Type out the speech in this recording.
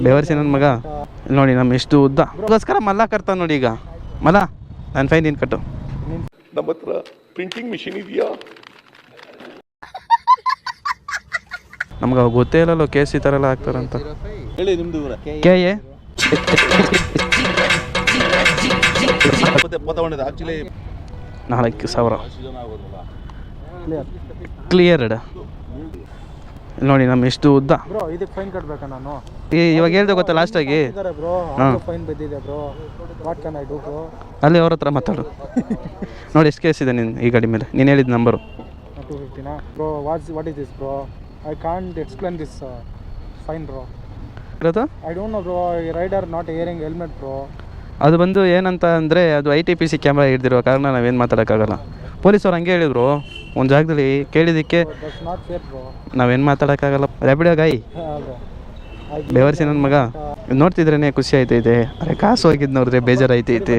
ಬೇವರ್ಸಿ ನನ್ನ ಮಗ ಇಲ್ಲಿ ನೋಡಿ ನಮ್ಮ ಎಷ್ಟು ಉದ್ದ ಅದಕ್ಕೋಸ್ಕರ ಮಲ್ಲ ಕರ್ತಾನೆ ನೋಡಿ ಈಗ ಮಲ್ಲ ನನ್ನ ಫೈನ್ ನೀನು ಕಟ್ಟು. ನಮ್ಮ ಹತ್ರ ಪ್ರಿಂಟಿಂಗ್ ಮಿಷಿನ್ ಇದೆಯಾ? ನಮ್ಗೆ ಅವಾಗ ಗೊತ್ತೇ ಇಲ್ಲಲ್ಲ ಕೇಸ್ ಈ ಥರ ಎಲ್ಲ ಆಗ್ತಾರಂತ. ಹೇಳಿ ನಿಮ್ದು ಕೆ ಎ ಆಕ್ಚುಲಿ 4,000 ಕ್ಲಿಯರ್ಡ್. ನೋಡಿ ನಮ್ಮ ಎಷ್ಟು ಉದ್ದ. ಬ್ರೋ ಇದಕ್ಕೆ ಫೈನ್ ಕಟ್ಟಬೇಕಾ ನಾನು? ಇವಾಗ ಹೇಳ್ದೆ ಗೊತ್ತಾ ಲಾಸ್ಟಾಗಿ ಬ್ರೋ ಫೈನ್ ಬಿದ್ದಿದೆ bro. What can I do bro? ಅಲ್ಲಿ ಅವ್ರ ಹತ್ರ ಮಾತಾಡು. ನೋಡಿ ಎಷ್ಟು ಕೇಸ್ ಇದೆ ನೀನು ಈ ಗಾಡಿ ಮೇಲೆ. ನೀನು ಹೇಳಿದ number 250 bro. What is this bro? I can't explain this fine bro. ಇರೋದು I don't know bro. Rider not hearing helmet bro. ಅದು ಬಂದು ಏನಂತ ಅಂದರೆ ಅದು ITPC ಕ್ಯಾಮ್ರಾ ಹಿಡ್ದಿರೋ ಕಾರಣ ನಾವೇನು ಮಾತಾಡೋಕ್ಕಾಗಲ್ಲ. ಪೊಲೀಸವ್ರು ಹಂಗೆ ಹೇಳಿದ್ರು ಒಂದು ಜಾಗದಲ್ಲಿ ಕೇಳಿದ್ದಕ್ಕೆ ದಟ್ಸ್ ನಾಟ್ ಫೇರ್ ಬ್ರೋ. ನಾವೇನು ಮಾತಾಡೋಕ್ಕಾಗಲ್ಲ. ರ್ಯಾಪಿಡೋ ಗಾಯಿ ಬೇವರ್ಸಿ ನನ್ನ ಮಗ ನೋಡ್ತಿದ್ರೇ ಖುಷಿ ಆಯ್ತೈತೆ. ಅರೆ ಕಾಸು ಹೋಗಿದ್ದು ನೋಡಿದ್ರೆ ಬೇಜಾರಾಯ್ತೈತೆ.